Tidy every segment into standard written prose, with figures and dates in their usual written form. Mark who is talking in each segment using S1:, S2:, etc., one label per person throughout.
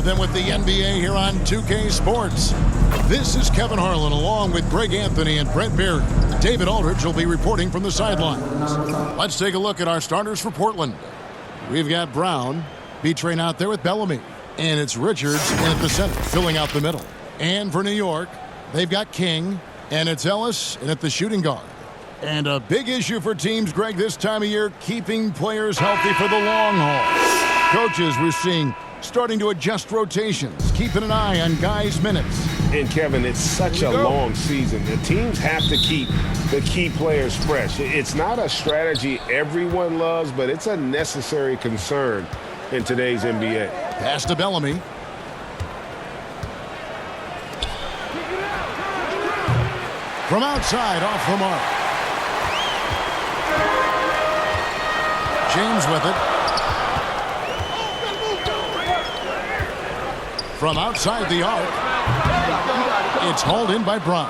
S1: them with the NBA here on 2K Sports. This is Kevin Harlan along with Greg Anthony and Brent Barry. David Aldridge will be reporting from the sidelines. Let's take a look at our starters for Portland. We've got Brown, B-Train out there with Bellamy. And it's Richards in at the center, filling out the middle. And for New York, they've got King, and it's Ellis in at the shooting guard. And a big issue for teams, Greg, this time of year, keeping players healthy for the long haul. Coaches, we're seeing, starting to adjust rotations, keeping an eye on guys' minutes.
S2: And, Kevin, it's such a long season. The teams have to keep the key players fresh. It's not a strategy everyone loves, but it's a necessary concern in today's NBA.
S1: Pass to Bellamy. From outside, off the mark. James with it. From outside the arc. It's hauled in by Brown.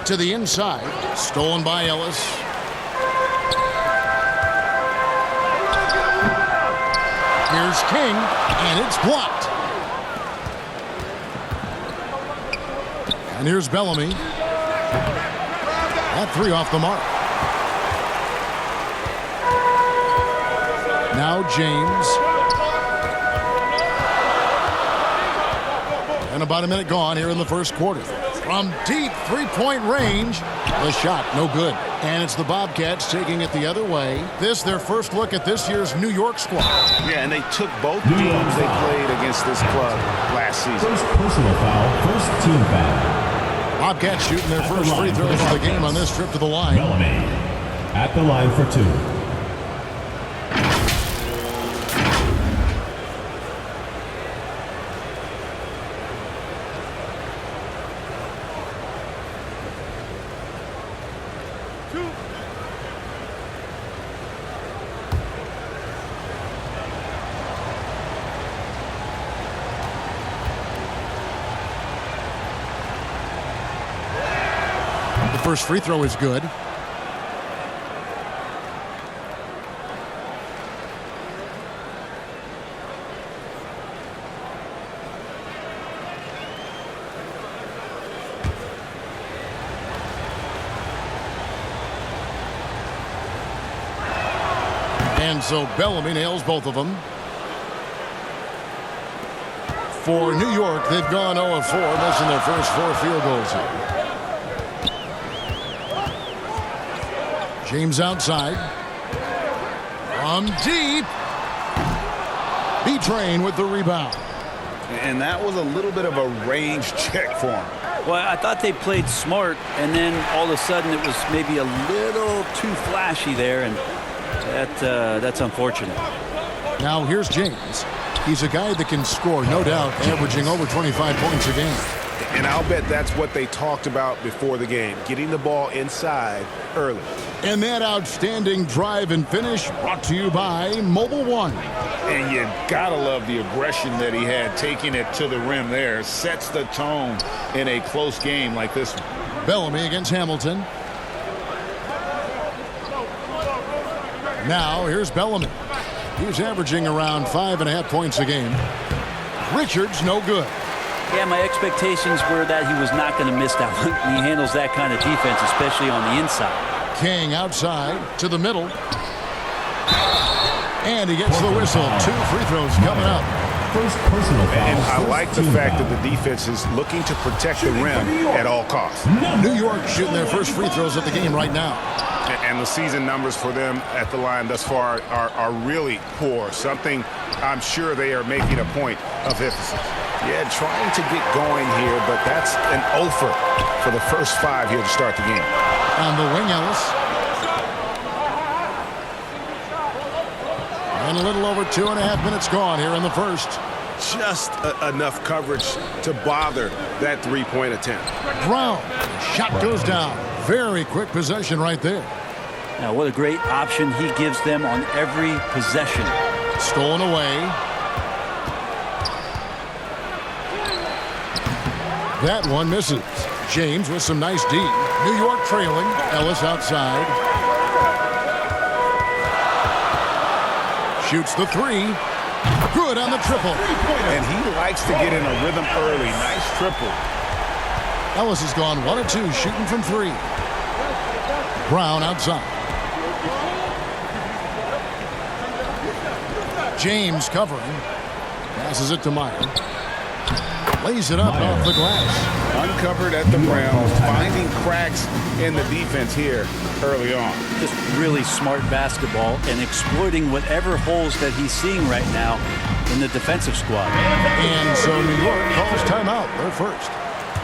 S1: To the inside. Stolen by Ellis. Here's King, and it's blocked. And here's Bellamy. That three off the mark. Now James. And about a minute gone here in the first quarter. From deep three-point range, the shot no good. And it's the Bobcats taking it the other way. This their first look at this year's New York squad.
S2: Yeah, and they took both games they played against this club last season.
S3: First personal foul, first team foul.
S1: Bobcats shooting their first free throws of the game on this trip to the line.
S3: Bellamy at the line for two.
S1: First free throw is good. And so Bellamy nails both of them. For New York, they've gone 0 of 4, missing their first 4 field goals here. James outside. From deep. B-Train with the rebound.
S4: And that was a little bit of a range check for him.
S5: Well, I thought they played smart, and then all of a sudden it was maybe a little too flashy there, and that's unfortunate.
S1: Now here's James. He's a guy that can score, no doubt, averaging over 25 points a game.
S2: And I'll bet that's what they talked about before the game, getting the ball inside early.
S1: And that outstanding drive and finish brought to you by Mobile One.
S4: And you gotta love the aggression that he had, taking it to the rim there. Sets the tone in a close game like this one.
S1: Bellamy against Hamilton. Now here's Bellamy. He's averaging around 5.5 points a game. Richards no good.
S5: Yeah, my expectations were that he was not going to miss that one. He handles that kind of defense, especially on the inside.
S1: King outside to the middle. And he gets the whistle. 2 free throws coming up.
S3: First personal foul.
S2: And I like the fact that the defense is looking to protect the rim at all costs.
S1: New York shooting their first free throws of the game right now.
S2: And the season numbers for them at the line thus far are really poor. Something I'm sure they are making a point of emphasis. Yeah, trying to get going here, but that's an offer for the first 5 here to start the game.
S1: On the wing, Ellis. And a little over 2.5 minutes gone here in the first.
S2: Just enough coverage to bother that three-point attempt.
S1: Brown. Shot goes down. Very quick possession right there.
S5: Now, what a great option he gives them on every possession.
S1: Stolen away. That one misses. James with some nice D. New York trailing. Ellis outside. Shoots the three. Good on the triple.
S2: And he likes to get in a rhythm early. Nice triple.
S1: Ellis has gone 1 of 2 shooting from 3. Brown outside. James covering. Passes it to Meyer. Lays it up off the glass.
S2: Uncovered at the rim. Finding cracks in the defense here early on.
S5: Just really smart basketball and exploiting whatever holes that he's seeing right now in the defensive squad.
S1: And so New York calls timeout. They're first.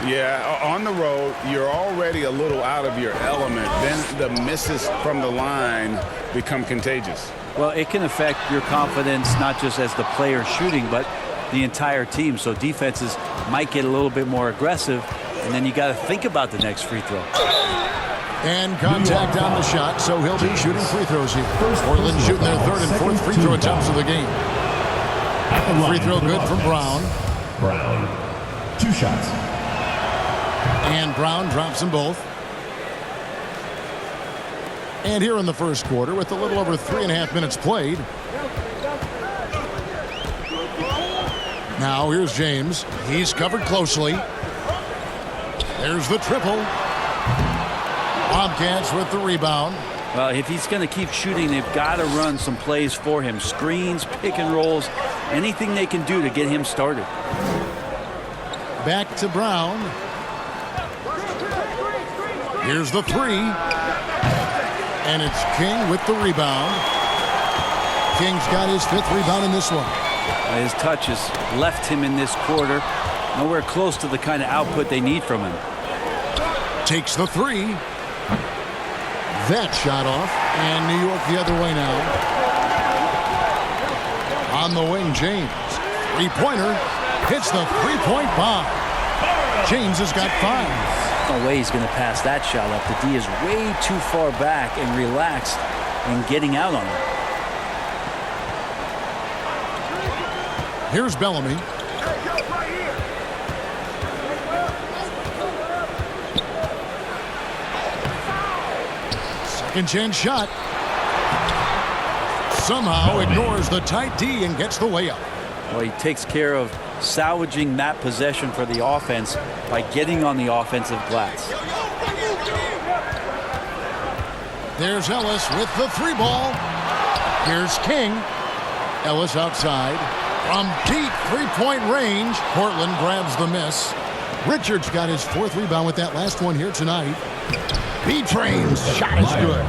S2: Yeah, on the road, you're already a little out of your element. Then the misses from the line become contagious.
S5: Well, it can affect your confidence, not just as the player shooting, but the entire team. So defenses might get a little bit more aggressive, and then you got to think about the next free throw.
S1: And contact on the shot, so he'll be shooting free throws here. Portland shooting their third and fourth free throw attempts of the game. Free throw good from Brown.
S3: Brown. 2 shots.
S1: And Brown drops them both. And here in the first quarter, with a little over 3.5 minutes played. Now here's James. He's covered closely. There's the triple. Bobcats with the rebound.
S5: Well, if he's going to keep shooting, they've got to run some plays for him. Screens, pick and rolls, anything they can do to get him started.
S1: Back to Brown. Here's the 3. And it's King with the rebound. King's got his 5th rebound in this one.
S5: His touch has left him in this quarter. Nowhere close to the kind of output they need from him.
S1: Takes the 3. That shot off. And New York the other way now. On the wing, James. 3-pointer. Hits the 3-point bomb. James has got 5.
S5: No way he's going to pass that shot up. The D is way too far back and relaxed in getting out on it.
S1: Here's Bellamy. Second chance shot. Somehow ignores the tight D and gets the layup.
S5: Well, he takes care of salvaging that possession for the offense by getting on the offensive glass.
S1: There's Ellis with the 3-ball. Here's King. Ellis outside. From deep 3-point range, Portland grabs the miss. Richards got his 4th rebound with that last one here tonight. B-Train's shot is good.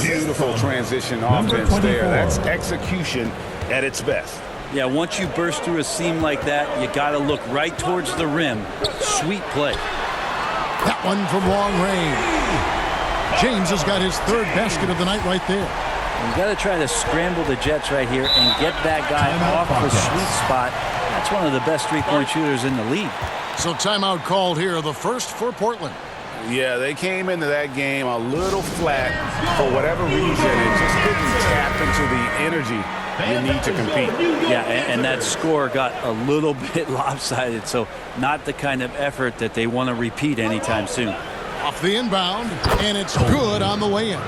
S2: Beautiful transition offense there. That's execution at its best.
S5: Yeah, once you burst through a seam like that, you got to look right towards the rim. Sweet play.
S1: That one from long range. James has got his 3rd basket of the night right there.
S5: You got to try to scramble the Jets right here and get that guy off the sweet spot. That's one of the best 3-point shooters in the league.
S1: So timeout called here, the first for Portland.
S2: Yeah, they came into that game a little flat for whatever reason. It just didn't tap into the energy you need to compete.
S5: Yeah, and that score got a little bit lopsided, so not the kind of effort that they want to repeat anytime soon.
S1: Off the inbound, and it's good on the way in.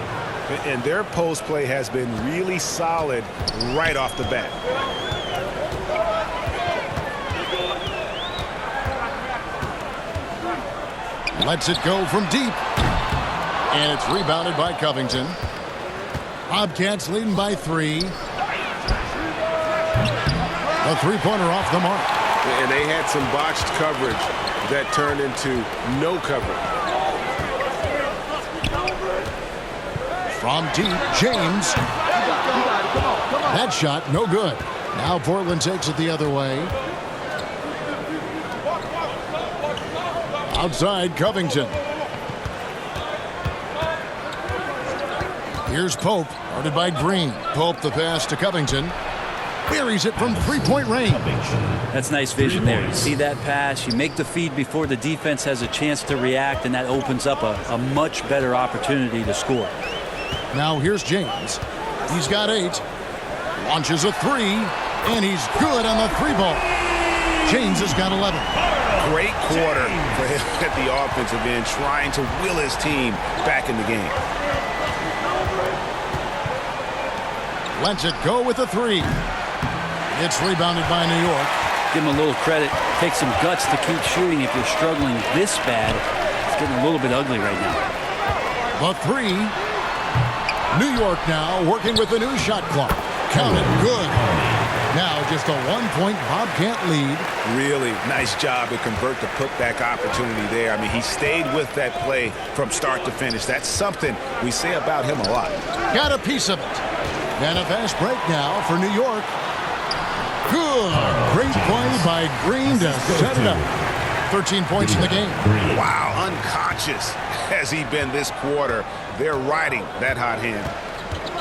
S2: And their post play has been really solid right off the bat.
S1: Lets it go from deep. And it's rebounded by Covington. Bobcats leading by 3. A 3-pointer off the mark.
S2: And they had some botched coverage that turned into no coverage.
S1: From deep, James. That shot, no good. Now Portland takes it the other way. Outside, Covington. Here's Pope, guarded by Green. Pope the pass to Covington. Buries it from 3-point range.
S5: That's nice vision there. You see that pass, you make the feed before the defense has a chance to react, and that opens up a much better opportunity to score.
S1: Now here's James. He's got 8. Launches a 3, and he's good on the 3-ball. James has got 11.
S2: Great quarter for him at the offensive end, trying to will his team back in the game.
S1: Lets it go with a 3. It's rebounded by New York.
S5: Give him a little credit. Take some guts to keep shooting if you're struggling this bad. It's getting a little bit ugly right now.
S1: The three. New York now working with the new shot clock. Count it. Good. Now just a 1-point Bobcat lead.
S2: Really nice job to convert the putback opportunity there. I mean, he stayed with that play from start to finish. That's something we say about him a lot.
S1: Got a piece of it. And a fast break now for New York. Good. Great play by Green to set it up. 13 points in the game.
S2: Wow, unconscious has he been this quarter. They're riding that hot hand.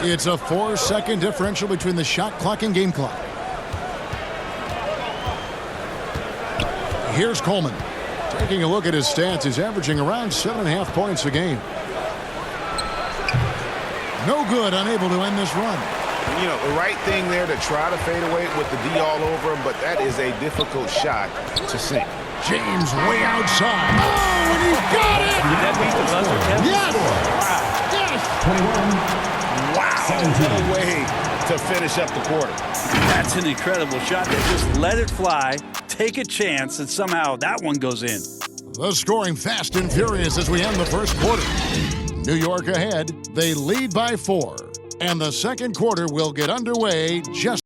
S1: It's a 4-second differential between the shot clock and game clock. Here's Coleman. Taking a look at his stats, he's averaging around 7.5 points a game. No good, unable to end this run.
S2: You know, the right thing there to try to fade away with the D all over him, but that is a difficult shot to sink.
S1: James way outside. Oh, and he's got it!
S5: Did that beat the buzzer, Kevin?
S1: Yes! Yes!
S3: 21.
S2: Wow, what a way to finish up the quarter.
S5: That's an incredible shot. They just let it fly, take a chance, and somehow that one goes in.
S1: The scoring fast and furious as we end the first quarter. New York ahead. They lead by 4. And the second quarter will get underway just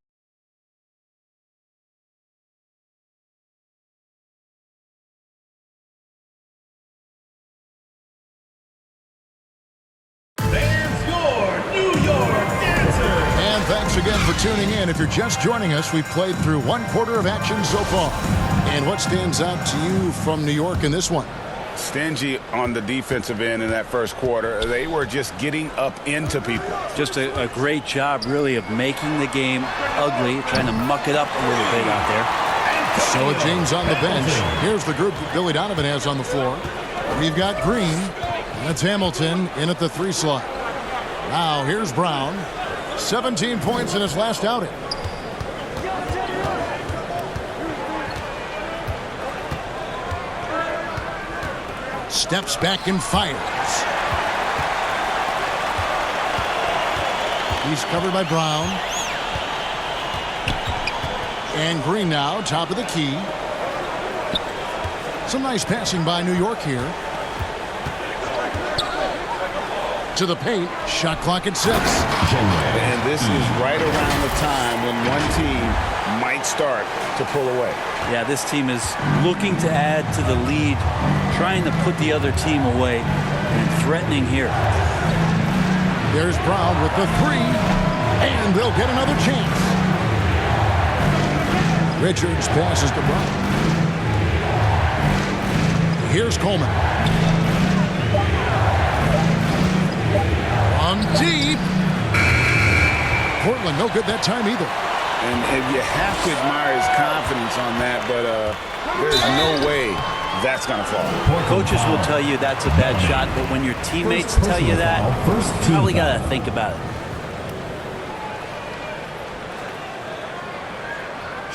S1: again for tuning in. If you're just joining us, we've played through 1 quarter of action so far. And what stands out to you from New York in this one?
S2: Stingy on the defensive end in that first quarter. They were just getting up into people.
S5: Just a great job, really, of making the game ugly, trying to muck it up a little bit out there.
S1: So James on the bench. Here's the group that Billy Donovan has on the floor. We've got Green. That's Hamilton in at the 3 slot. Now here's Brown. 17 points in his last outing. Steps back and fires. He's covered by Brown. And Green now, top of the key. Some nice passing by New York here. To the paint. Shot clock at 6.
S2: And this is right around the time when one team might start to pull away.
S5: Yeah, this team is looking to add to the lead, trying to put the other team away, and threatening here.
S1: There's Brown with the 3, and they'll get another chance. Richards passes to Brown. Here's Coleman. From deep. Portland, no good that time either.
S2: And you have to admire his confidence on that, but there's no way that's going to fall.
S5: Coaches will tell you that's a bad shot, but when your teammates tell you that, you probably got to think about it.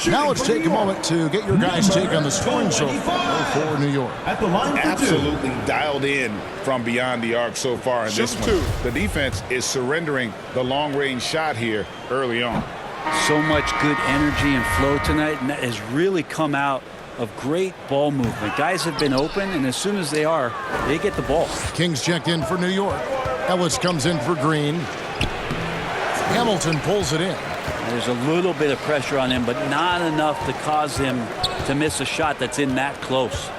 S1: Now let's take a moment to get your guys' take on the scoring so far for New York.
S2: Absolutely dialed in from beyond the arc so far in this one. The defense is surrendering the long-range shot here early on.
S5: So much good energy and flow tonight, and that has really come out of great ball movement. Guys have been open, and as soon as they are, they get the ball.
S1: Kings checked in for New York. Ellis comes in for Green. Hamilton pulls it in.
S5: There's a little bit of pressure on him, but not enough to cause him to miss a shot that's in that close.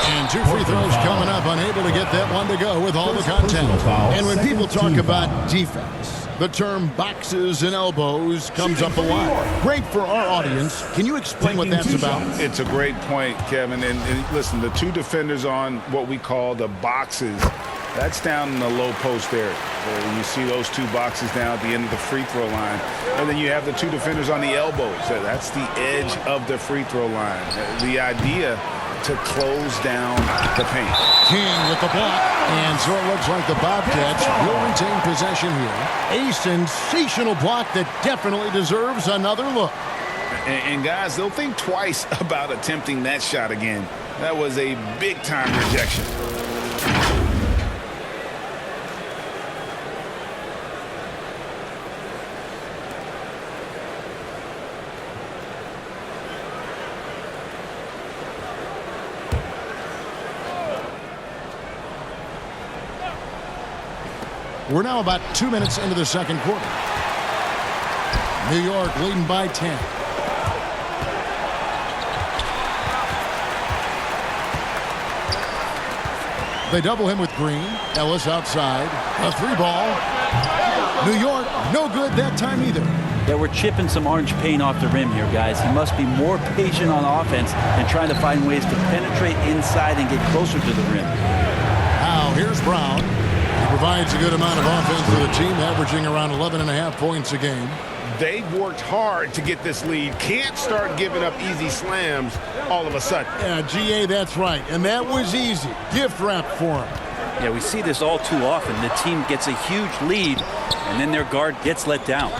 S1: And 2 free throws coming up, unable to get that one to go with all the contact. And when people talk about defense, the term boxes and elbows comes up a lot. Great for our audience. Can you explain what that's about?
S2: It's a great point, Kevin. And listen, the 2 defenders on what we call the boxes, that's down in the low post area. You see those 2 boxes down at the end of the free throw line. And then you have the 2 defenders on the elbows. That's the edge of the free throw line. The idea to close down the paint.
S1: King with the block. And so it looks like the Bobcats will retain possession here. A sensational block that definitely deserves another look.
S2: And guys, they'll think twice about attempting that shot again. That was a big-time rejection.
S1: We're now about 2 minutes into the second quarter. New York leading by 10. They double him with Green. Ellis outside. A 3-ball. New York, no good that time either.
S5: Yeah, we're chipping some orange paint off the rim here, guys. He must be more patient on offense and trying to find ways to penetrate inside and get closer to the rim.
S1: Now, here's Brown. He provides a good amount of offense to the team, averaging around 11.5 points a game.
S2: They've worked hard to get this lead. Can't start giving up easy slams all of a sudden.
S1: Yeah, GA, that's right. And that was easy. Gift wrap for him.
S5: Yeah, we see this all too often. The team gets a huge lead, and then their guard gets let down.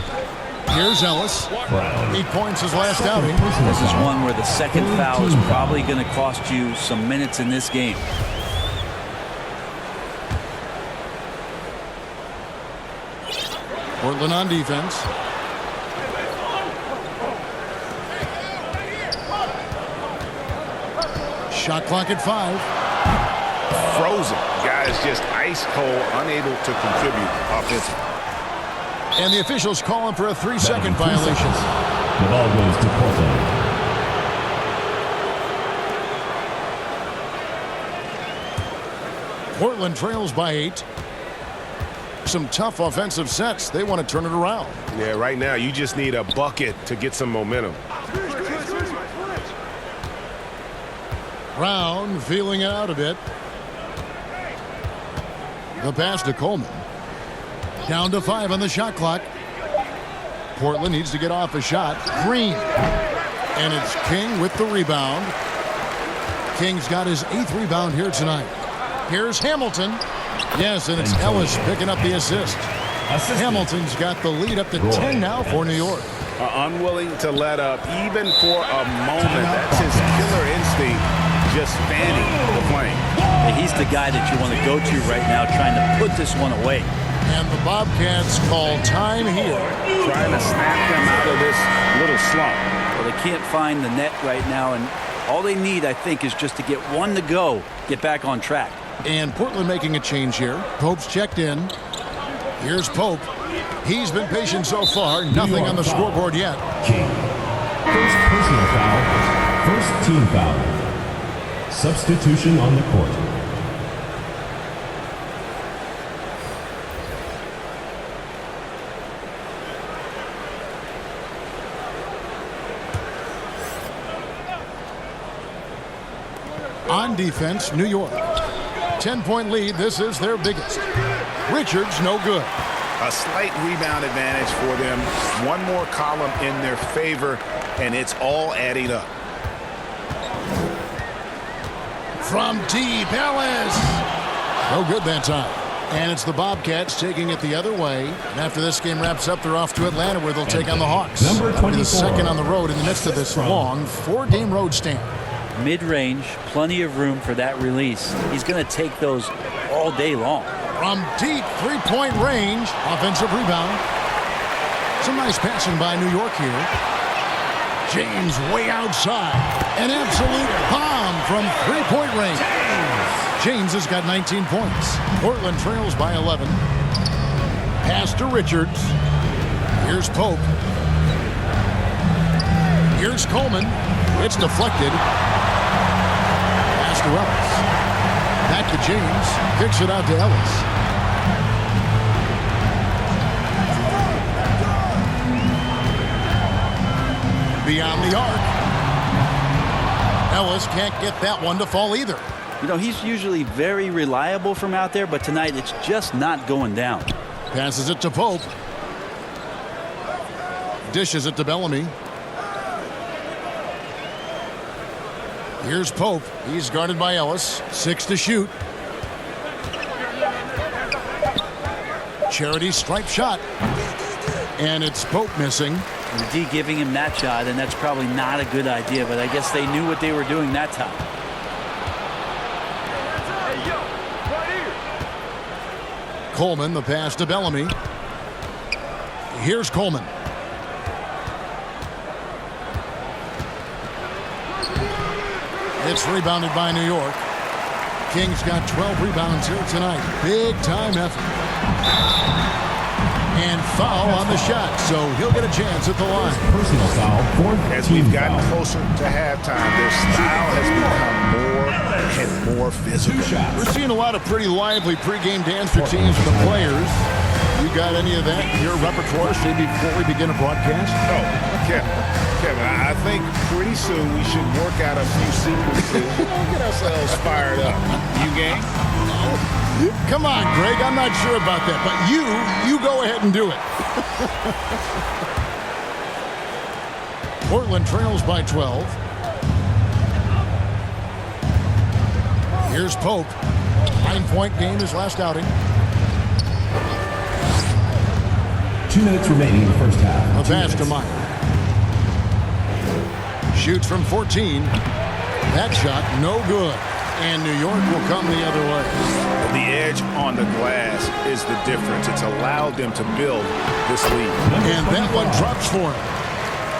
S1: Here's Ellis. 8 points his last outing.
S5: This is one where the second foul is probably going to cost you some minutes in this game.
S1: Portland on defense. Shot clock at 5.
S2: Frozen. Guys just ice cold, unable to contribute offensively.
S1: And the officials calling for a 3-second violation.
S3: The ball goes to Portland.
S1: Portland trails by 8. Some tough offensive sets. They want to turn it around.
S2: Yeah, right now you just need a bucket to get some momentum.
S1: Brown feeling it out a bit. The pass to Coleman. Down to 5 on the shot clock. Portland needs to get off a shot. Green. And it's King with the rebound. King's got his 8th rebound here tonight. Here's Hamilton. Yes, and it's Ellis picking up the assist. Hamilton's got the lead up to 10 now for New York.
S2: Unwilling to let up even for a moment. That's his killer instinct, just fanning the flame.
S5: He's the guy that you want to go to right now, trying to put this one away.
S1: And the Bobcats call time here.
S2: Trying to snap them out of this little slump.
S5: Well, they can't find the net right now, and all they need, I think, is just to get one to go, get back on track.
S1: And Portland making a change here. Pope's checked in. Here's Pope. He's been patient so far. Nothing on the scoreboard yet.
S3: King. First personal foul. First team foul. Substitution on the court.
S1: On defense, New York. 10-point lead. This is their biggest. Richards, no good.
S2: A slight rebound advantage for them. One more column in their favor, and it's all adding up.
S1: From deep, Ellis. No good that time. And it's the Bobcats taking it the other way. And after this game wraps up, they're off to Atlanta, where they'll take on the Hawks.
S3: Number 24.
S1: The second on the road in the midst of this long 4-game road stand.
S5: Mid-range, plenty of room for that release. He's going to take those all day long.
S1: From deep 3-point range, offensive rebound. Some nice passing by New York here. James way outside. An absolute bomb from 3-point range. James has got 19 points. Portland trails by 11. Pass to Richards. Here's Pope. Here's Coleman. It's deflected. Pass to Ellis. Back to James. Kicks it out to Ellis. Beyond the arc. Ellis can't get that one to fall either.
S5: You know, he's usually very reliable from out there, but tonight it's just not going down.
S1: Passes it to Pope. Dishes it to Bellamy. Here's Pope. He's guarded by Ellis. 6 to shoot. Charity stripe shot. And it's Pope missing.
S5: The D giving him that shot, and that's probably not a good idea, but I guess they knew what they were doing that time.
S1: Coleman, the pass to Bellamy. Here's Coleman. It's rebounded by New York. King's got 12 rebounds here tonight. Big time effort. And foul on the shot, so he'll get a chance at the line.
S3: Personal foul, fourth
S2: As
S3: team
S2: we've gotten
S3: foul.
S2: closer to halftime, their style has become more and more physical.
S1: We're seeing a lot of pretty lively pregame dance routines for the players. You got any of that in your repertoire, say, before we begin a broadcast?
S2: Oh, Kevin, I think pretty soon we should work out a few sequences. Get ourselves fired up. You game?
S1: Come on, Greg. I'm not sure about that, but you go ahead and do it. Portland trails by 12. Here's Pope. 9-point game his last outing.
S3: 2 minutes remaining in the first half.
S1: A pass to Meyer. Shoots from 14. That shot, no good. And New York will come the other way.
S2: The edge on the glass is the difference. It's allowed them to build this lead.
S1: And that one drops for him.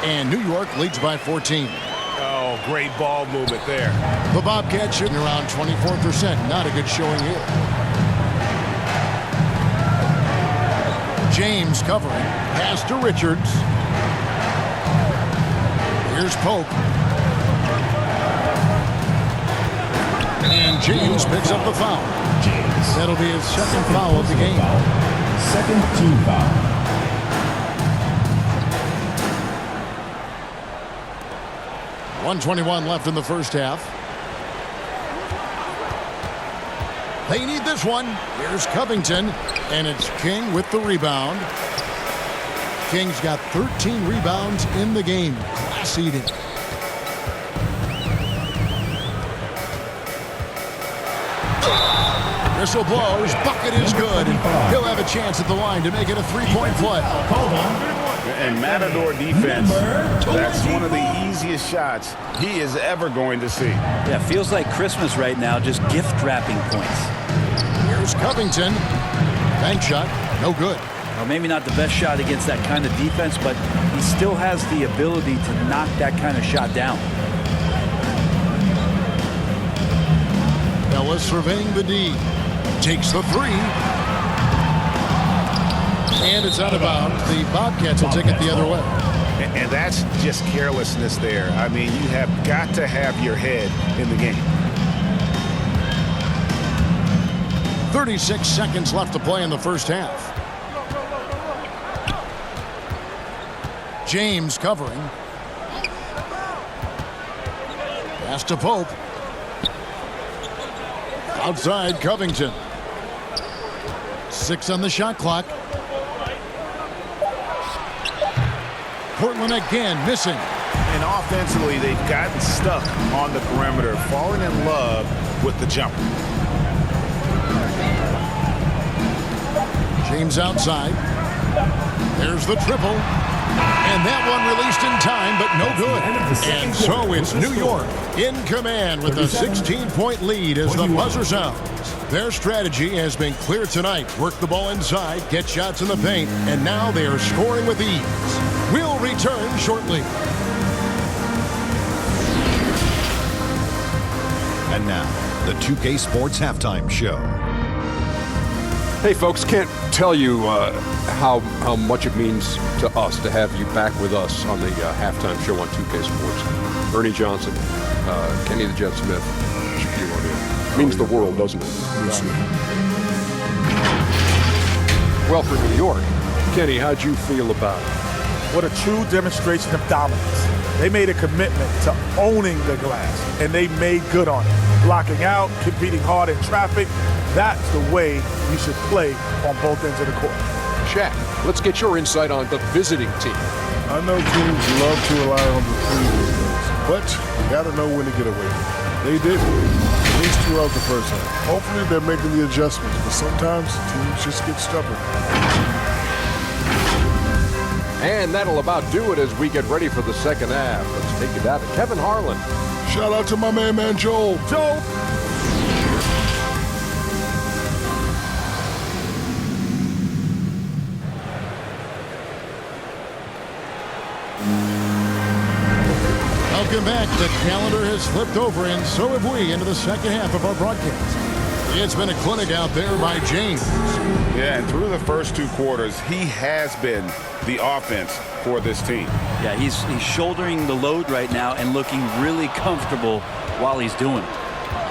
S1: And New York leads by 14.
S2: Oh, great ball movement there.
S1: The Bobcats shooting around 24%. Not a good showing here. James covering. Pass to Richards. Here's Pope. And James picks up the foul.
S3: James.
S1: That'll be his second foul of the game.
S3: Second team foul.
S1: .121 left in the first half. They need this one. Here's Covington, and it's King with the rebound. King's got 13 rebounds in the game. Class eating. Whistle blows. Bucket is good. He'll have a chance at the line to make it a three-point play.
S2: And Matador defense, that's one of the easiest shots he is ever going to see.
S5: Yeah, feels like Christmas right now, just gift wrapping points.
S1: Here's Covington. Bank shot. No good.
S5: Well, maybe not the best shot against that kind of defense, but he still has the ability to knock that kind of shot down.
S1: Ellis surveying the D. Takes the three. And it's out of bounds. The Bobcats will take it the other way.
S2: And that's just carelessness there. I mean, you have got to have your head in the game.
S1: 36 seconds left to play in the first half. James covering. Pass to Pope. Outside Covington. 6 on the shot clock. Portland again missing.
S2: And offensively, they've gotten stuck on the perimeter, falling in love with the jumper.
S1: James outside. There's the triple. And that one released in time, but no good. And so it's New York in command with a 16-point lead as the buzzer sounds. Their strategy has been clear tonight. Work the ball inside, get shots in the paint, and now they are scoring with ease. We'll return shortly.
S6: And now, the 2K Sports Halftime Show.
S7: Hey, folks, can't tell you how much it means to us to have you back with us on the halftime show on 2K Sports. Ernie Johnson, Kenny the Jet Smith, Shaquille O'Neal. Means the world, doesn't it? Well, for New York, Kenny, how'd you feel about it?
S8: What a true demonstration of dominance. They made a commitment to owning the glass, and they made good on it. Blocking out, competing hard in traffic. That's the way you should play on both ends of the court.
S7: Shaq, let's get your insight on the visiting team.
S9: I know teams love to rely on the previous games, but you got to know when to get away. They didn't, at least throughout the first half. Hopefully they're making the adjustments, but sometimes teams just get stubborn.
S7: And that'll about do it as we get ready for the second half. Let's take it out to Kevin Harlan.
S9: Shout out to my man Joel.
S8: Joel!
S1: Welcome back. The calendar has flipped over, and so have we, into the second half of our broadcast. It's been a clinic out there by James.
S2: Yeah, and through the first 2 quarters, he has been the offense for this team.
S5: Yeah, he's shouldering the load right now and looking really comfortable while he's doing it.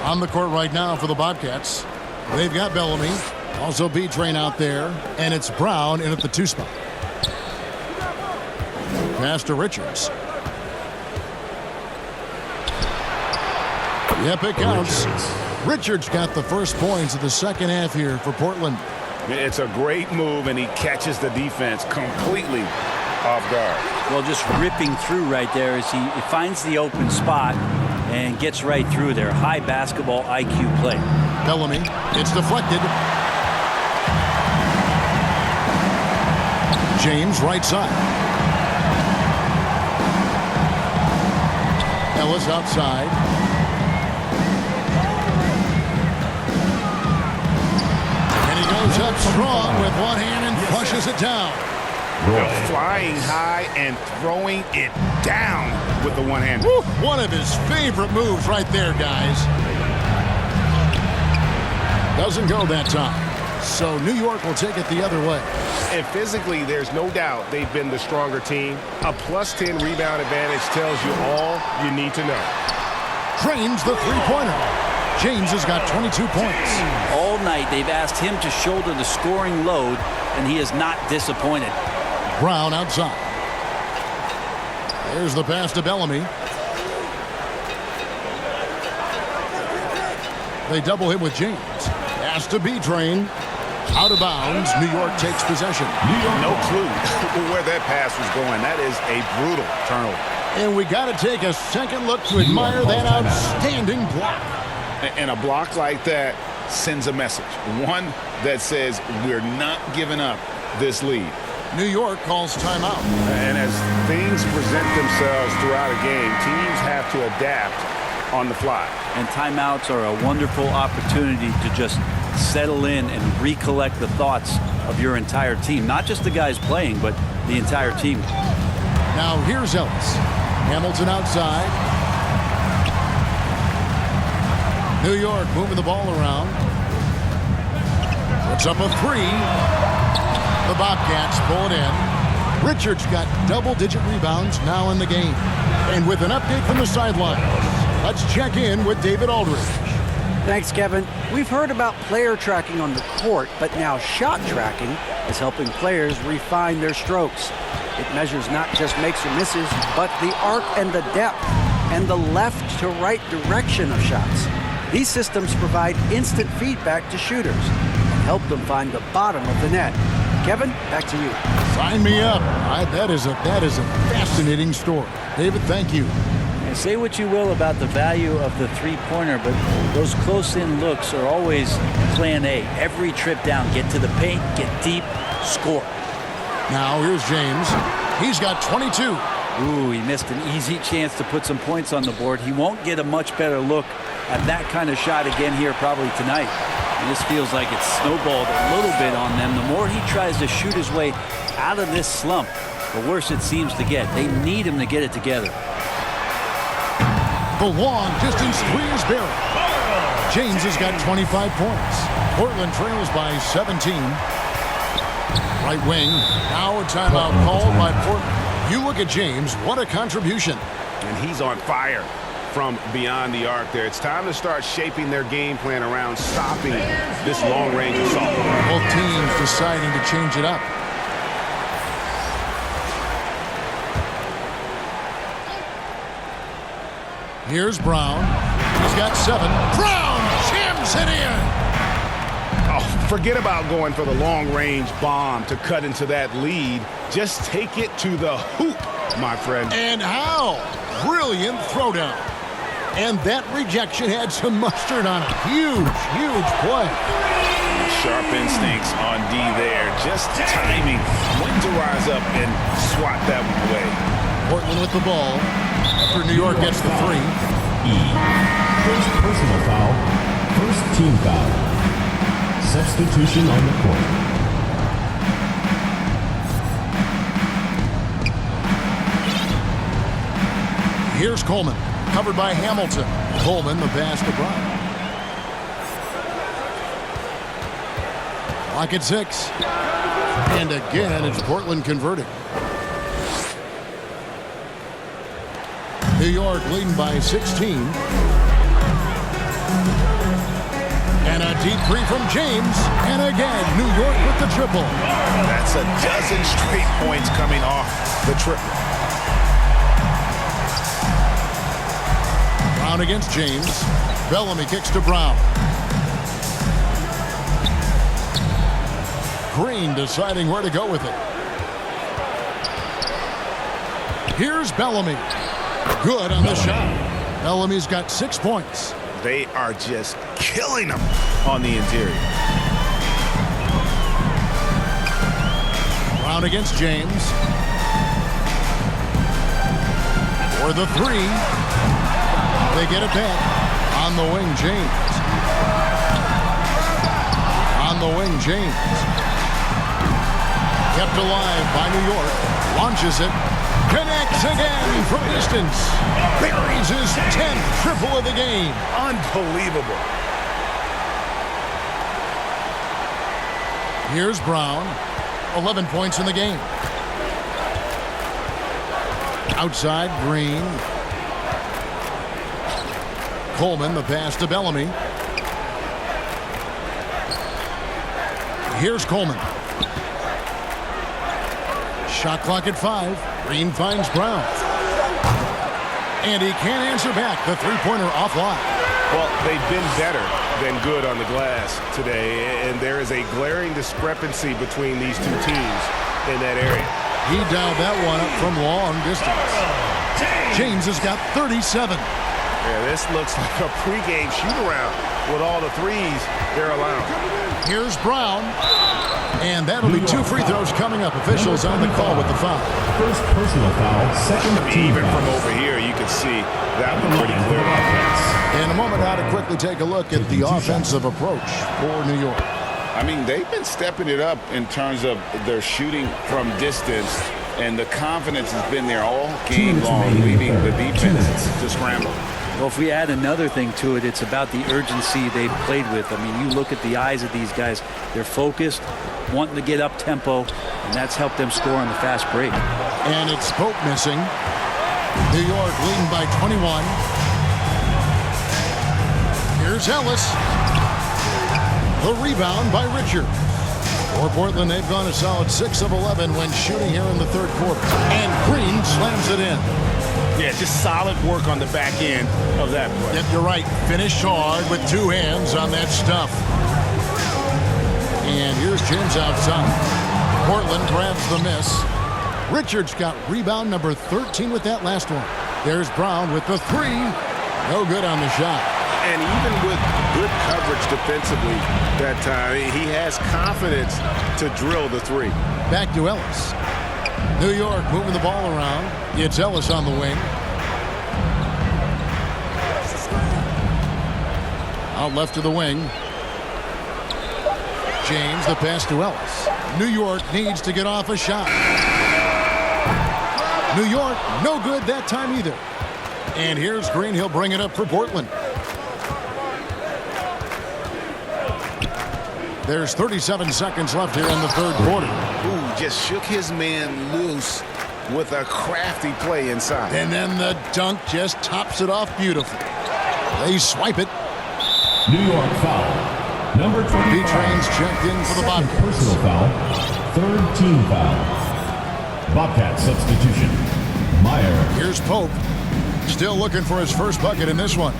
S1: On the court right now for the Bobcats, they've got Bellamy, also B-Train out there, and it's Brown in at the 2 spot. Pass to Richards. Yep, it counts. Richards got the first points of the second half here for Portland.
S2: It's a great move, and he catches the defense completely off guard.
S5: Well, just ripping through right there as he finds the open spot and gets right through there. High basketball IQ play.
S1: Bellamy, it's deflected. James, right side. Ellis outside. Goes up strong with one hand and flushes it down.
S2: Flying high and throwing it down with the one hand.
S1: Woo, one of his favorite moves right there, guys. Doesn't go that time. So New York will take it the other way.
S2: And physically, there's no doubt they've been the stronger team. A plus 10 rebound advantage tells you all you need to know.
S1: Drains the three-pointer. James has got 22 points.
S5: All night they've asked him to shoulder the scoring load, and he is not disappointed.
S1: Brown outside. There's the pass to Bellamy. They double him with James. Pass to B-Train. Out of bounds. New York takes possession.
S2: No clue where that pass was going. That is a brutal turnover.
S1: And we got to take a second look to admire that outstanding block.
S4: And a block like that sends a message. One that says we're not giving up this lead.
S1: New York calls timeout.
S2: And as things present themselves throughout a game, teams have to adapt on the fly.
S5: And timeouts are a wonderful opportunity to just settle in and recollect the thoughts of your entire team. Not just the guys playing, but the entire team.
S1: Now here's Ellis. Hamilton outside. New York moving the ball around. Puts up a 3. The Bobcats pull it in. Richards got double-digit rebounds now in the game. And with an update from the sideline, let's check in with David Aldridge.
S10: Thanks, Kevin. We've heard about player tracking on the court, but now shot tracking is helping players refine their strokes. It measures not just makes or misses, but the arc and the depth and the left to right direction of shots. These systems provide instant feedback to shooters and help them find the bottom of the net. Kevin, back to you.
S1: Sign me up. That is a fascinating story. David, thank you.
S5: And say what you will about the value of the three-pointer, but those close-in looks are always plan A. Every trip down, get to the paint, get deep, score.
S1: Now here's James. He's got 22.
S5: Ooh, he missed an easy chance to put some points on the board. He won't get a much better look at that kind of shot again here probably tonight. And this feels like it's snowballed a little bit on them. The more he tries to shoot his way out of this slump, the worse it seems to get. They need him to get it together.
S1: The long distance 3 is buried. James has got 25 points. Portland trails by 17. Right wing. Now a timeout called by Portland. You look at James, what a contribution.
S2: And he's on fire from beyond the arc there. It's time to start shaping their game plan around stopping this long-range assault.
S1: Both teams deciding to change it up. Here's Brown. He's got 7. Brown jams it in.
S2: Oh, forget about going for the long-range bomb to cut into that lead. Just take it to the hoop, my friend.
S1: And how? Brilliant throwdown. And that rejection had some mustard on it. Huge play.
S4: Sharp instincts on D there. Just timing when to rise up and swat that one away.
S1: Portland with the ball after New York gets the 3.
S3: First personal foul. First team foul. Substitution on the court.
S1: Here's Coleman, covered by Hamilton. Coleman, the pass to Brown. Clock at 6. And again, it's Portland converting. New York leading by 16. And a deep three from James. And again, New York with the triple.
S2: That's a dozen straight points coming off the triple.
S1: Brown against James. Bellamy kicks to Brown. Green deciding where to go with it. Here's Bellamy. Good on the shot. Bellamy's got 6 points.
S2: They are just killing them on the interior.
S1: Brown against James. For the 3. They get it back. On the wing, James. On the wing, James. Kept alive by New York. Launches it. Connects again from distance. Buries his 10th triple of the game.
S2: Unbelievable.
S1: Here's Brown. 11 points in the game. Outside, Green. Coleman, the pass to Bellamy. Here's Coleman. Shot clock at 5. Green finds Brown. And he can't answer back. The three-pointer offline.
S2: Well, they've been better than good on the glass today, and there is a glaring discrepancy between these two teams in that area.
S1: He dialed that one up from long distance. James has got 37.
S2: Yeah, this looks like a pregame shoot-around with all the threes they're allowing.
S1: Here's Brown. And that'll be 2 free throws coming up. Officials on the call with the foul.
S3: First personal foul, second team
S2: Even
S3: foul.
S2: from over here, you can see that one pretty clear.
S1: In a moment now to quickly take a look at the offensive approach for New York.
S4: I mean, they've been stepping it up in terms of their shooting from distance, and the confidence has been there all game long, leaving the defense to scramble.
S5: Well, if we add another thing to it, it's about the urgency they've played with. I mean, you look at the eyes of these guys. They're focused, wanting to get up tempo, and that's helped them score on the fast break.
S1: And it's Pope missing. New York leading by 21. Here's Ellis. The rebound by Richard. For Portland, they've gone a solid 6 of 11 when shooting here in the third quarter. And Green slams it in.
S2: Yeah, just solid work on the back end of that play.
S1: Yep, you're right. Finished hard with 2 hands on that stuff. And here's James outside. Portland grabs the miss. Richards got rebound number 13 with that last one. There's Brown with the 3. No good on the shot.
S2: And even with good coverage defensively that time, he has confidence to drill the 3.
S1: Back to Ellis. New York moving the ball around. It's Ellis on the wing. Out left to the wing. James, the pass to Ellis. New York needs to get off a shot. New York, no good that time either. And here's Green. He'll bring it up for Portland. There's 37 seconds left here in the third quarter.
S2: Ooh, just shook his man loose with a crafty play inside.
S1: And then the dunk just tops it off beautifully. They swipe it.
S3: New York foul. Number 25.
S1: B-Train's checked in for the
S3: Second
S1: Bobcats.
S3: personal foul. Third team foul. Bobcat substitution. Meyer.
S1: Here's Pope. Still looking for his first bucket in this one.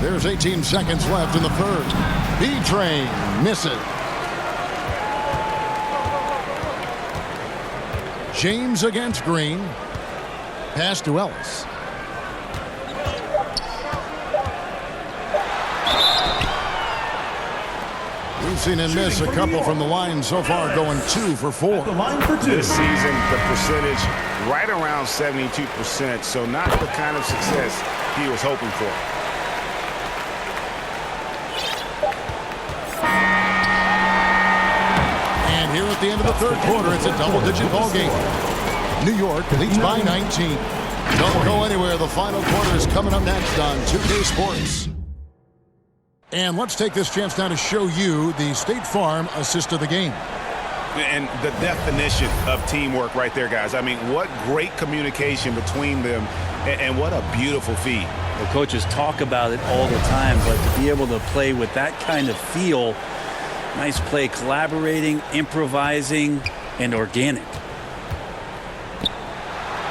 S1: There's 18 seconds left in the third. B-Train misses. James against Green. Pass to Ellis. We've seen him miss a couple from the line so far, going 2 for 4.
S3: The line for 2.
S2: This season, the percentage right around 72%, so not the kind of success he was hoping for.
S1: the end of the third quarter. It's a double-digit ball game. New York leads by 19. Don't go anywhere. The final quarter is coming up next on 2K Sports. And let's take this chance now to show you the State Farm assist of the game.
S2: And the definition of teamwork right there, guys. I mean, what great communication between them, and what a beautiful feed.
S5: The coaches talk about it all the time, but to be able to play with that kind of feel, nice play, collaborating, improvising, and organic.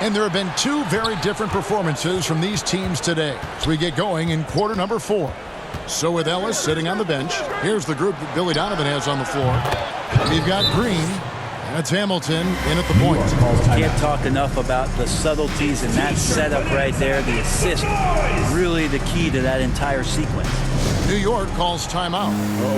S1: And there have been two very different performances from these teams today as we get going in quarter number 4. So with Ellis sitting on the bench, here's the group that Billy Donovan has on the floor. We've got Green, and it's Hamilton in at the point.
S5: Can't talk enough about the subtleties in that setup right there. The assist, really the key to that entire sequence.
S1: New York calls timeout.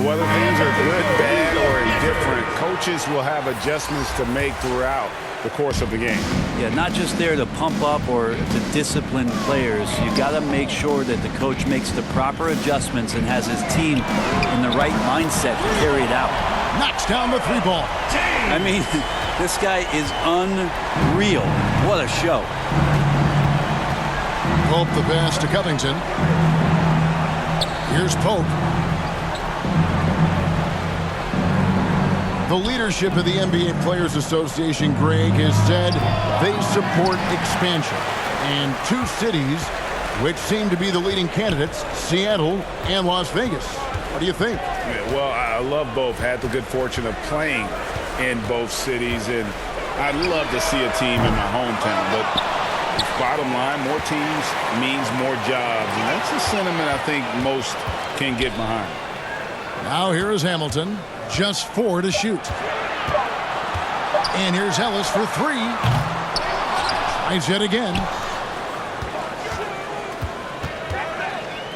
S2: Whether things are good, bad, or indifferent, coaches will have adjustments to make throughout the course of the game.
S5: Yeah, not just there to pump up or to discipline players. You got to make sure that the coach makes the proper adjustments and has his team in the right mindset to carry it out.
S1: Knocks down the 3 ball.
S5: I mean, this guy is unreal. What a show.
S1: Pope the pass to Covington. Here's Pope. The leadership of the NBA Players Association, Greg, has said they support expansion. And 2 cities which seem to be the leading candidates, Seattle and Las Vegas. What do you think?
S2: Yeah, well, I love both. Had the good fortune of playing in both cities, and I'd love to see a team in my hometown. But bottom line, more teams means more jobs, and that's a sentiment I think most can get behind.
S1: Now here is Hamilton. Just 4 to shoot. And here's Ellis for 3. Tries yet again.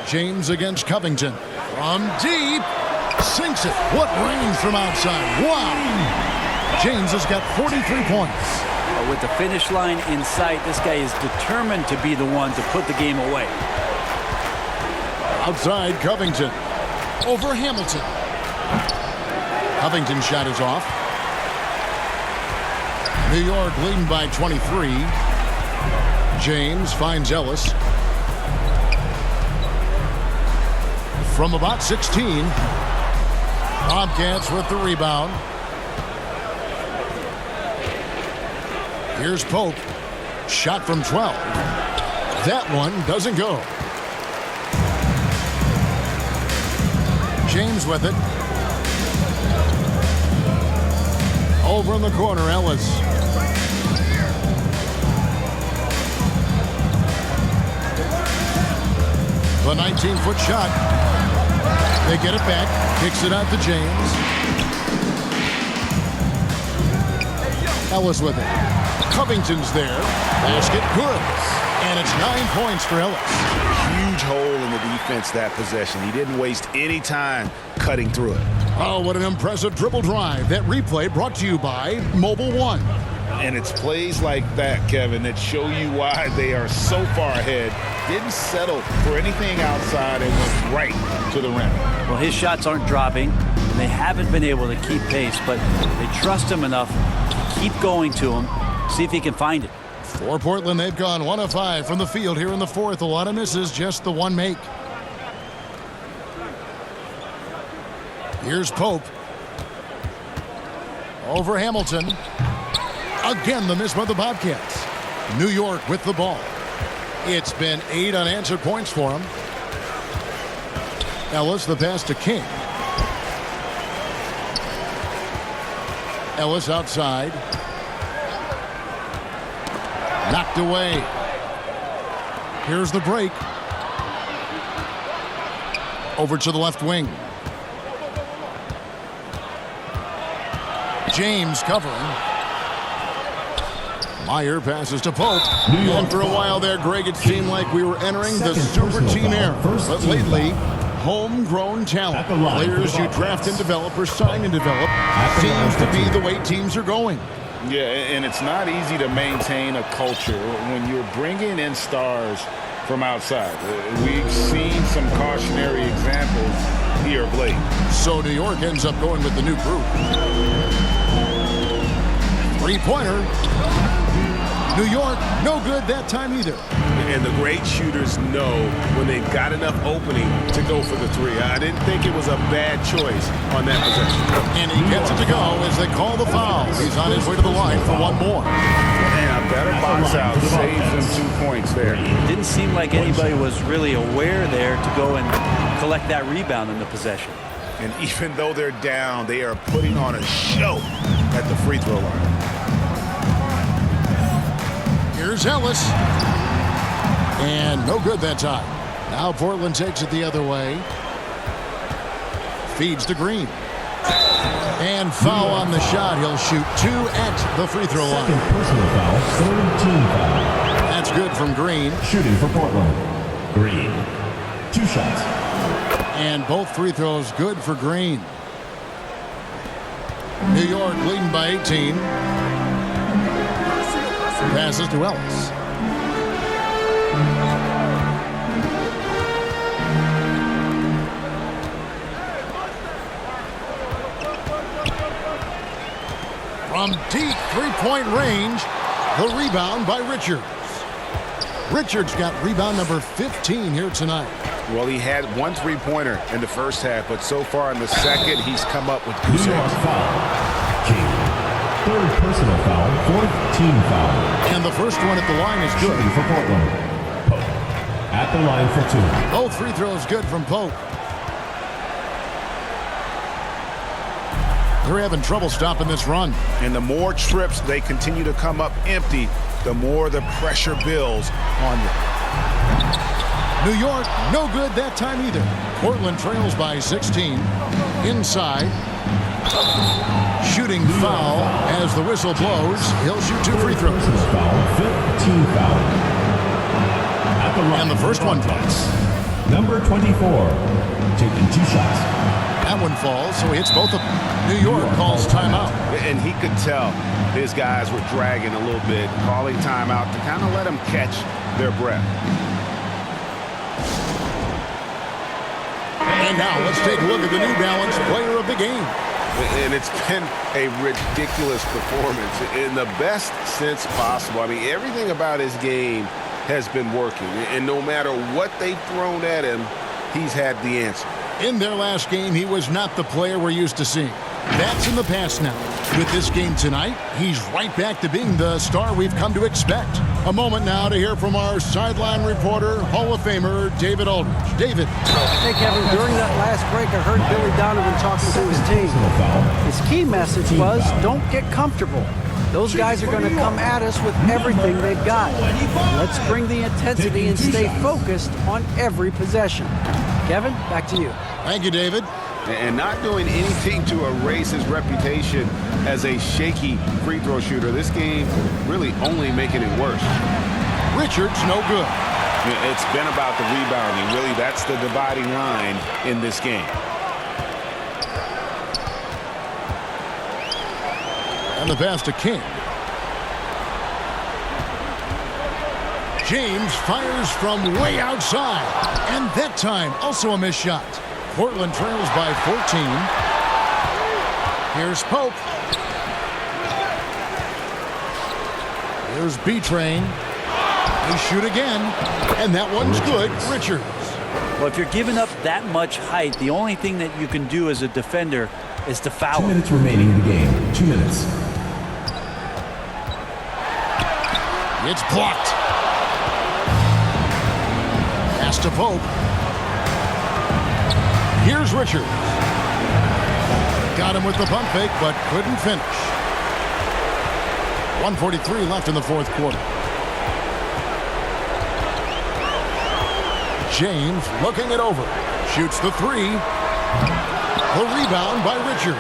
S1: James against Covington. From deep. Sinks it. What range from outside. Wow. James has got 43 points.
S5: With the finish line in sight, this guy is determined to be the one to put the game away.
S1: Outside Covington. Over Hamilton. Covington's shot is off. New York leading by 23. James finds Ellis. From about 16. Bobcats with the rebound. Here's Pope. Shot from 12. That one doesn't go. James with it. Over in the corner, Ellis. The 19-foot shot. They get it back. Kicks it out to James. Ellis with it. Covington's there. Basket good. And it's 9 points for Ellis.
S2: Huge hole in the defense that possession. He didn't waste any time cutting through it.
S1: Oh, what an impressive dribble drive. That replay brought to you by Mobile One.
S2: And it's plays like that, Kevin, that show you why they are so far ahead. Didn't settle for anything outside and went right to the rim.
S5: Well, his shots aren't dropping. And they haven't been able to keep pace, but they trust him enough to keep going to him, see if he can find it.
S1: For Portland, they've gone 1 of 5 from the field here in the 4th. A lot of misses, just the 1 make. Here's Pope. Over Hamilton. Again, the miss by the Bobcats. New York with the ball. It's been 8 unanswered points for him. Ellis, the pass to King. Ellis outside. Knocked away. Here's the break. Over to the left wing. James covering. Meyer passes to Pope. And for a while there, Greg, it seemed like we were entering the super team era. But lately, homegrown talent, players you draft and develop or sign and develop, seems to be the way teams are going.
S2: Yeah, and it's not easy to maintain a culture when you're bringing in stars from outside. We've seen some cautionary examples here of late.
S1: So New York ends up going with the new group. Three-pointer. New York, no good that time either.
S2: And the great shooters know when they've got enough opening to go for the three. I didn't think it was a bad choice on that possession.
S1: And he gets it to go as they call the foul. He's on his way to the line for one more.
S2: And a better box out saves them 2 points there.
S5: Didn't seem like anybody was really aware there to go and collect that rebound in the possession.
S2: And even though they're down, they are putting on a show at the free throw line.
S1: Here's Ellis. And no good that time. Now Portland takes it the other way. Feeds to Green. And foul on the shot. He'll shoot 2 at the free throw line.
S3: Second personal foul, third team foul.
S1: That's good from Green.
S3: Shooting for Portland. Green. 2 shots.
S1: And both free throws good for Green. New York leading by 18. Passes to Ellis. From deep three-point range, the rebound by Richards. Richards got rebound number 15 here tonight.
S2: Well, he had 1 3-pointer in the first half, but so far in the second, he's come up with
S3: New
S2: 2
S3: York
S2: saves.
S3: foul. King. Third personal foul, fourth team foul.
S1: And the first one at the line is good.
S3: Shooting for Portland. Pope. At the line for 2.
S1: Both free throws good from Pope. They're having trouble stopping this run.
S2: And the more trips they continue to come up empty, the more the pressure builds on them.
S1: New York, no good that time either. Portland trails by 16. Inside. Shooting foul as the whistle blows. He'll shoot 2 free throws.
S3: Foul, fifth team foul. At the line.
S1: And the first one falls.
S3: Number 24. Taking 2 shots.
S1: That one falls, so he hits both of them. New York calls timeout.
S2: And he could tell his guys were dragging a little bit, calling timeout to kind of let them catch their breath.
S1: And now let's take a look at the New Balance player of the game.
S2: And it's been a ridiculous performance in the best sense possible. I mean, everything about his game has been working. And no matter what they've thrown at him, he's had the answer.
S1: In their last game, he was not the player we're used to seeing. That's in the past now. With this game tonight, he's right back to being the star we've come to expect. A moment now to hear from our sideline reporter, Hall of Famer, David Aldridge. David.
S10: Hey, Kevin, during that last break, I heard Billy Donovan talking to his team. His key message was, don't get comfortable. Those guys are going to come at us with everything they've got. Let's bring the intensity and stay focused on every possession. Kevin, back to you.
S1: Thank you, David.
S2: And not doing anything to erase his reputation as a shaky free throw shooter. This game really only making it worse.
S1: Richards, no good.
S2: It's been about the rebounding. Really, that's the dividing line in this game.
S1: And the pass to King. James fires from way outside. And that time, also a missed shot. Portland trails by 14. Here's Pope. Here's B-Train. They shoot again. And that one's good. Richards.
S5: Well, if you're giving up that much height, the only thing that you can do as a defender is to foul.
S3: 2 minutes remaining in the game. 2 minutes.
S1: It's blocked. Pass to Pope. Here's Richards. Got him with the pump fake, but couldn't finish. 1:43 left in the fourth quarter. James looking it over. Shoots the 3. The rebound by Richards.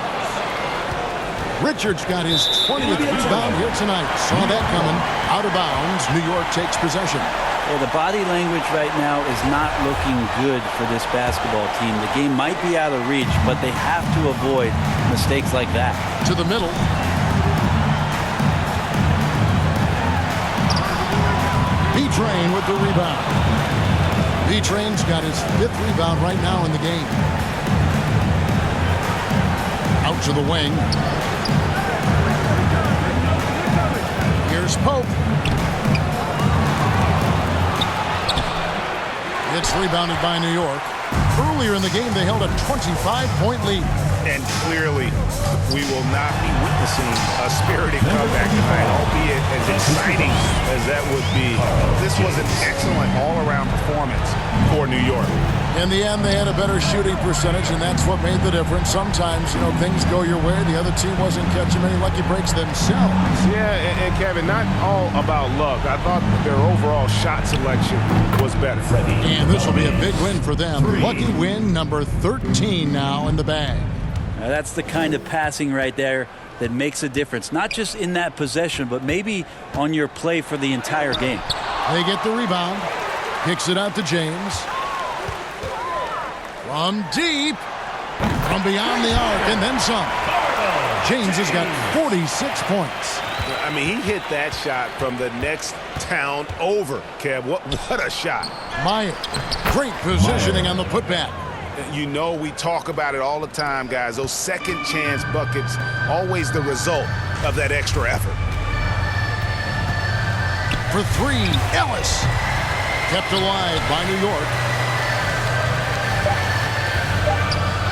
S1: Richards got his 20th rebound here tonight. Saw that coming. Out of bounds. New York takes possession.
S5: Yeah, the body language right now is not looking good for this basketball team. The game might be out of reach, but they have to avoid mistakes like that.
S1: To the middle. B-Train with the rebound. B-Train's got his 5th rebound right now in the game. Out to the wing. Pope. It's rebounded by New York. Earlier in the game, they held a 25-point lead.
S2: And clearly, we will not be witnessing a spirited comeback tonight, albeit as exciting as that would be. This was an excellent all-around performance for New York.
S1: In the end, they had a better shooting percentage, and that's what made the difference. Sometimes, things go your way. The other team wasn't catching many lucky breaks themselves.
S2: Yeah, and Kevin, not all about luck. I thought their overall shot selection was better.
S1: And this will be a big win for them. Lucky win number 13 now in the bag.
S5: Now that's the kind of passing right there that makes a difference, not just in that possession, but maybe on your play for the entire game.
S1: They get the rebound, kicks it out to James. From deep, from beyond the arc, and then some. James has got 46 points.
S2: I mean, he hit that shot from the next town over, Kev. What a shot.
S1: Meyer, great positioning on the putback.
S2: We talk about it all the time, guys. Those second chance buckets, always the result of that extra effort.
S1: For three, Ellis. Kept alive by New York.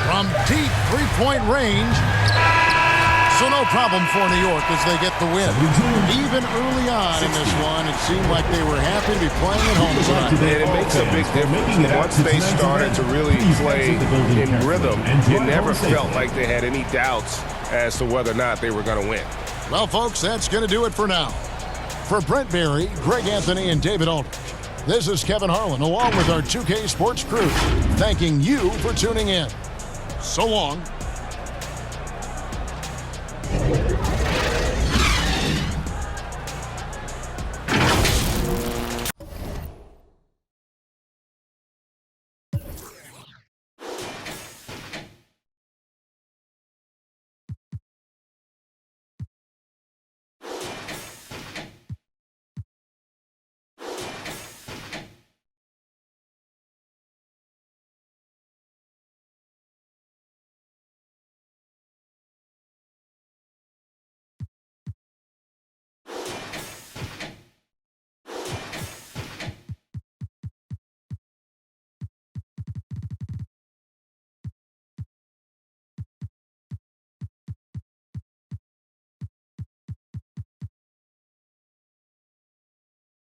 S1: From deep three-point range. So no problem for New York as they get the win. Even early on in this one, it seemed like they were happy to be playing at home tonight.
S2: And it makes a big difference. Once they started to really play in rhythm, it never felt like they had any doubts as to whether or not they were going to win.
S1: Well, folks, that's going to do it for now. For Brent Barry, Greg Anthony, and David Aldridge, this is Kevin Harlan, along with our 2K Sports crew, thanking you for tuning in. So long.